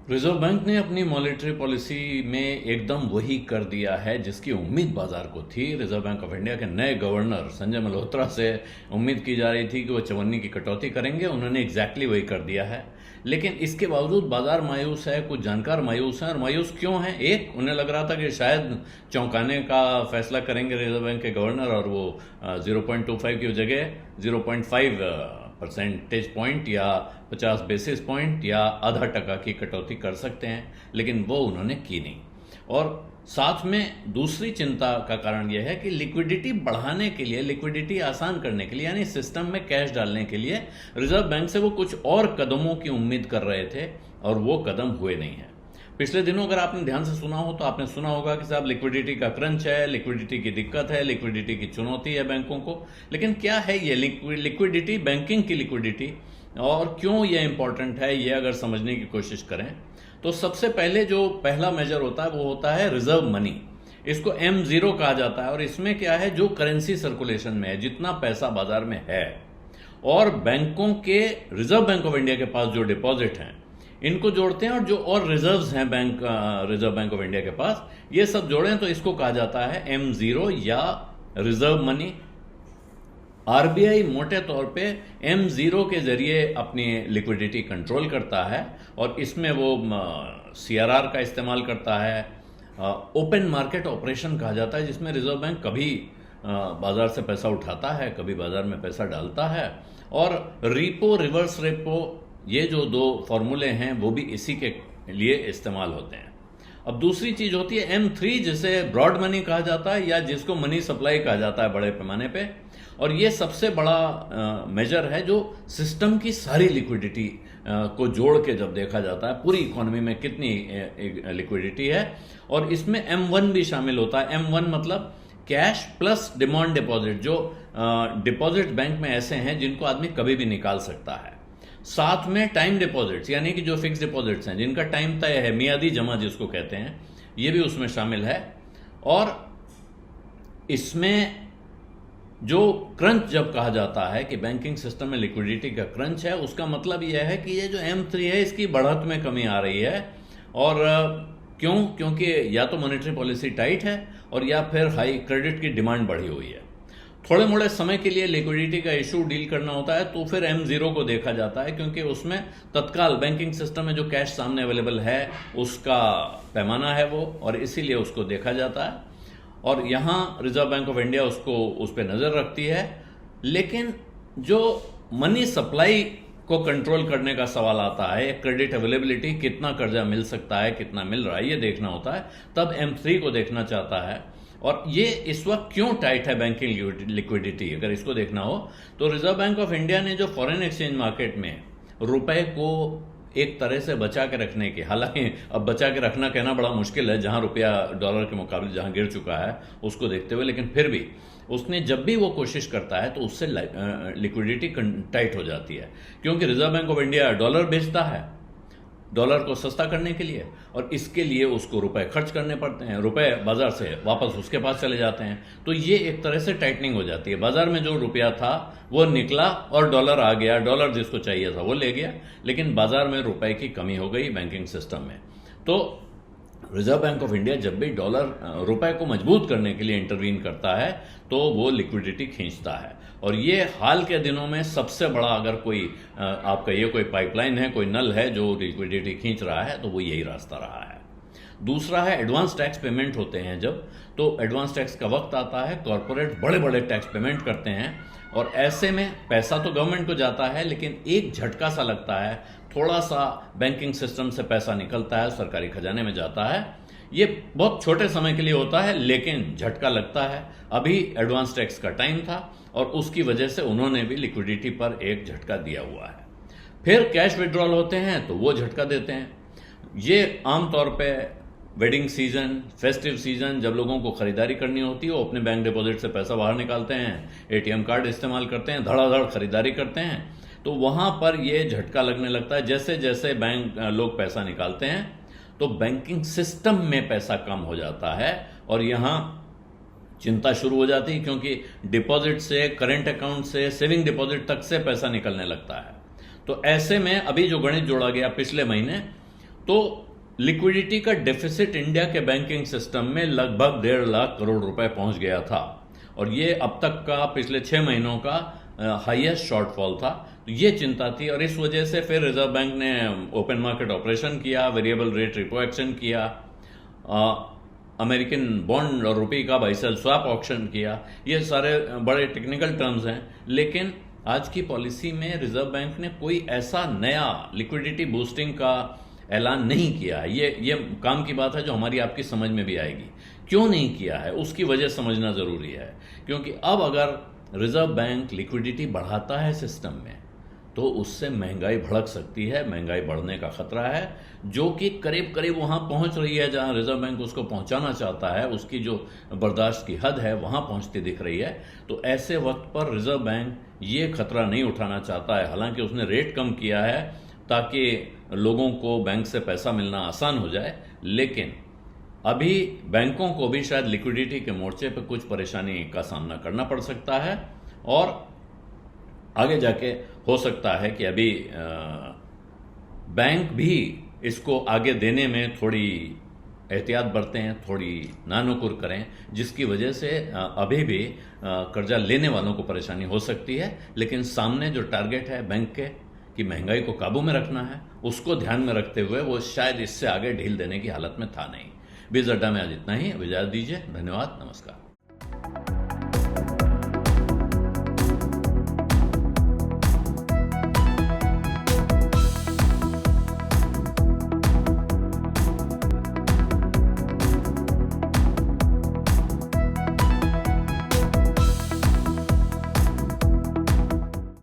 Reserve bank ने अपनी monetary policy में एकदम वही कर दिया है जिसकी उम्मीद बाजार को थी। रिजर्व बैंक ऑफ इंडिया के नए गवर्नर संजय मल्होत्रा से उम्मीद की जा रही थी कि वो चवन्नी की कटौती करेंगे। उन्होंने एग्जैक्टली वही कर दिया है, लेकिन इसके बावजूद बाजार मायूस है। कुछ जानकार मायूस हैं, और मायूस क्यों हैं? एक, उन्हें लग रहा था कि शायद चौंकाने का फैसला करेंगे रिजर्व बैंक के गवर्नर और वो 0.25 की जगह 0.5 परसेंटेज पॉइंट या 50 बेसिस पॉइंट या आधा टका की कटौती कर सकते हैं, लेकिन वो उन्होंने की नहीं। और साथ में दूसरी चिंता का कारण यह है कि लिक्विडिटी बढ़ाने के लिए, लिक्विडिटी आसान करने के लिए, यानी सिस्टम में कैश डालने के लिए रिजर्व बैंक से वो कुछ और कदमों की उम्मीद कर रहे थे, और वो कदम हुए नहीं है। पिछले दिनों अगर आपने ध्यान से सुना हो तो आपने सुना होगा कि साहब लिक्विडिटी का क्रंच है, लिक्विडिटी की दिक्कत है, लिक्विडिटी की चुनौती है बैंकों को। लेकिन क्या है ये लिक्विडिटी, बैंकिंग की लिक्विडिटी, और क्यों ये इंपॉर्टेंट है, ये अगर समझने की कोशिश करें तो सबसे पहले जो पहला मेजर होता है वो होता है रिजर्व मनी। इसको M0 कहा जाता है, और इसमें क्या है, जो करेंसी सर्कुलेशन में है, जितना पैसा बाजार में है, और बैंकों के, रिजर्व बैंक ऑफ इंडिया के पास जो डिपॉजिट हैं, इनको जोड़ते हैं, और जो और रिजर्व्स हैं रिजर्व बैंक ऑफ इंडिया के पास, ये सब जोड़ें तो इसको कहा जाता है M0 या रिजर्व मनी। आरबीआई मोटे तौर पे M0 के जरिए अपनी लिक्विडिटी कंट्रोल करता है, और इसमें वो CRR का इस्तेमाल करता है। ओपन मार्केट ऑपरेशन कहा जाता है, जिसमें रिजर्व बैंक कभी बाजार से पैसा उठाता है, कभी बाजार में पैसा डालता है। और रिपो, रिवर्स रेपो, ये जो दो फॉर्मूले हैं वो भी इसी के लिए इस्तेमाल होते हैं। अब दूसरी चीज होती है M3, जिसे ब्रॉड मनी कहा जाता है, या जिसको मनी सप्लाई कहा जाता है बड़े पैमाने पे। और ये सबसे बड़ा मेजर है जो सिस्टम की सारी लिक्विडिटी को जोड़ के जब देखा जाता है, पूरी इकोनॉमी में कितनी लिक्विडिटी है, और इसमें M1 भी शामिल होता है। M1 मतलब कैश प्लस डिमांड डिपॉजिट, जो डिपॉजिट बैंक में ऐसे हैं जिनको आदमी कभी भी निकाल सकता है। साथ में टाइम डिपॉजिट्स, यानी कि जो फिक्स डिपॉजिट्स हैं, जिनका टाइम तय है, मियादी जमा जिसको कहते हैं, ये भी उसमें शामिल है। और इसमें जो क्रंच जब कहा जाता है कि बैंकिंग सिस्टम में लिक्विडिटी का क्रंच है, उसका मतलब यह है कि ये जो M3 है, इसकी बढ़त में कमी आ रही है। और क्यों? क्योंकि या तो मॉनेटरी पॉलिसी टाइट है, और या फिर हाई क्रेडिट की डिमांड बढ़ी हुई है। थोड़े मोड़े समय के लिए लिक्विडिटी का इशू डील करना होता है, तो फिर M0 को देखा जाता है, क्योंकि उसमें तत्काल बैंकिंग सिस्टम में जो कैश सामने अवेलेबल है उसका पैमाना है वो, और इसीलिए उसको देखा जाता है। और यहाँ रिजर्व बैंक ऑफ इंडिया उस पर नजर रखती है। लेकिन जो मनी सप्लाई को कंट्रोल करने का सवाल आता है, क्रेडिट अवेलेबिलिटी, कितना कर्जा मिल सकता है, कितना मिल रहा है, ये देखना होता है, तब M3 को देखना चाहता है। और ये इस वक्त क्यों टाइट है बैंकिंग लिक्विडिटी, अगर इसको देखना हो तो रिजर्व बैंक ऑफ इंडिया ने जो फॉरेन एक्सचेंज मार्केट में रुपए को एक तरह से बचा के रखने की, हालांकि अब बचा के रखना कहना बड़ा मुश्किल है जहां रुपया डॉलर के मुकाबले जहां गिर चुका है उसको देखते हुए, लेकिन फिर भी उसने जब भी वो कोशिश करता है तो उससे लिक्विडिटी टाइट हो जाती है, क्योंकि reserve bank of India dollar बेचता है डॉलर को सस्ता करने के लिए, और इसके लिए उसको रुपए खर्च करने पड़ते हैं, रुपए बाजार से वापस उसके पास चले जाते हैं। तो ये एक तरह से टाइटनिंग हो जाती है। बाजार में जो रुपया था वो निकला और डॉलर आ गया, डॉलर जिसको चाहिए था वो ले गया, लेकिन बाजार में रुपए की कमी हो गई बैंकिंग सिस्टम में। तो रिजर्व बैंक ऑफ इंडिया जब भी रुपए को मजबूत करने के लिए इंटरवीन करता है तो वो लिक्विडिटी खींचता है। और ये हाल के दिनों में सबसे बड़ा, अगर कोई आपका ये कोई पाइपलाइन है, कोई नल है जो लिक्विडिटी खींच रहा है, तो वो यही रास्ता रहा है। दूसरा है एडवांस टैक्स पेमेंट होते हैं जब, तो एडवांस टैक्स का वक्त आता है, कॉरपोरेट बड़े बड़े टैक्स पेमेंट करते हैं, और ऐसे में पैसा तो गवर्नमेंट को जाता है, लेकिन एक झटका सा लगता है, थोड़ा सा बैंकिंग सिस्टम से पैसा निकलता है, सरकारी खजाने में जाता है। ये बहुत छोटे समय के लिए होता है, लेकिन झटका लगता है। अभी एडवांस टैक्स का टाइम था, और उसकी वजह से उन्होंने भी लिक्विडिटी पर एक झटका दिया हुआ है। फिर कैश विड्रॉल होते हैं तो वो झटका देते हैं। ये आमतौर पे वेडिंग सीजन, फेस्टिव सीजन, जब लोगों को खरीदारी करनी होती है, वो अपने बैंक डिपॉजिट से पैसा बाहर निकालते हैं, ATM कार्ड इस्तेमाल करते हैं, धड़ाधड़ खरीदारी करते हैं, तो वहां पर ये झटका लगने लगता है। जैसे जैसे लोग पैसा निकालते हैं तो बैंकिंग सिस्टम में पैसा कम हो जाता है, और यहां चिंता शुरू हो जाती है, क्योंकि डिपॉजिट से, करंट अकाउंट से, सेविंग डिपॉजिट तक से पैसा निकलने लगता है। तो ऐसे में अभी जो गणित जोड़ा गया पिछले महीने, तो लिक्विडिटी का डेफिसिट इंडिया के बैंकिंग सिस्टम में लगभग 1.5 लाख करोड़ रुपए पहुंच गया था, और ये अब तक का पिछले 6 महीनों का हाईएस्ट शॉर्टफॉल था। तो ये चिंता थी, और इस वजह से फिर रिजर्व बैंक ने ओपन मार्केट ऑपरेशन किया, वेरिएबल रेट रिपो एक्शन किया, अमेरिकन बॉन्ड और रुपये का बाई सेल स्वैप ऑक्शन किया। ये सारे बड़े टेक्निकल टर्म्स हैं, लेकिन आज की पॉलिसी में रिजर्व बैंक ने कोई ऐसा नया लिक्विडिटी बूस्टिंग का ऐलान नहीं किया है। ये काम की बात है जो हमारी आपकी समझ में भी आएगी। क्यों नहीं किया है उसकी वजह समझना जरूरी है, क्योंकि अब अगर रिजर्व बैंक लिक्विडिटी बढ़ाता है सिस्टम में तो उससे महंगाई भड़क सकती है, महंगाई बढ़ने का खतरा है, जो कि करीब करीब वहां पहुंच रही है जहां रिजर्व बैंक उसको पहुंचाना चाहता है। उसकी जो बर्दाश्त की हद है वहां पहुंचती दिख रही है। तो ऐसे वक्त पर रिजर्व बैंक ये खतरा नहीं उठाना चाहता है। हालांकि उसने रेट कम किया है ताकि लोगों को बैंक से पैसा मिलना आसान हो जाए, लेकिन अभी बैंकों को भी शायद लिक्विडिटी के मोर्चे पर कुछ परेशानी का सामना करना पड़ सकता है, और आगे जाके हो सकता है कि अभी बैंक भी इसको आगे देने में थोड़ी एहतियात बरतें, थोड़ी नानुकुर करें, जिसकी वजह से अभी भी कर्जा लेने वालों को परेशानी हो सकती है। लेकिन सामने जो टारगेट है बैंक के कि महंगाई को काबू में रखना है, उसको ध्यान में रखते हुए वो शायद इससे आगे ढील देने की हालत में था नहीं। बीज अड्डा में आज इतना ही। अब इजाजत दीजिए। धन्यवाद, नमस्कार।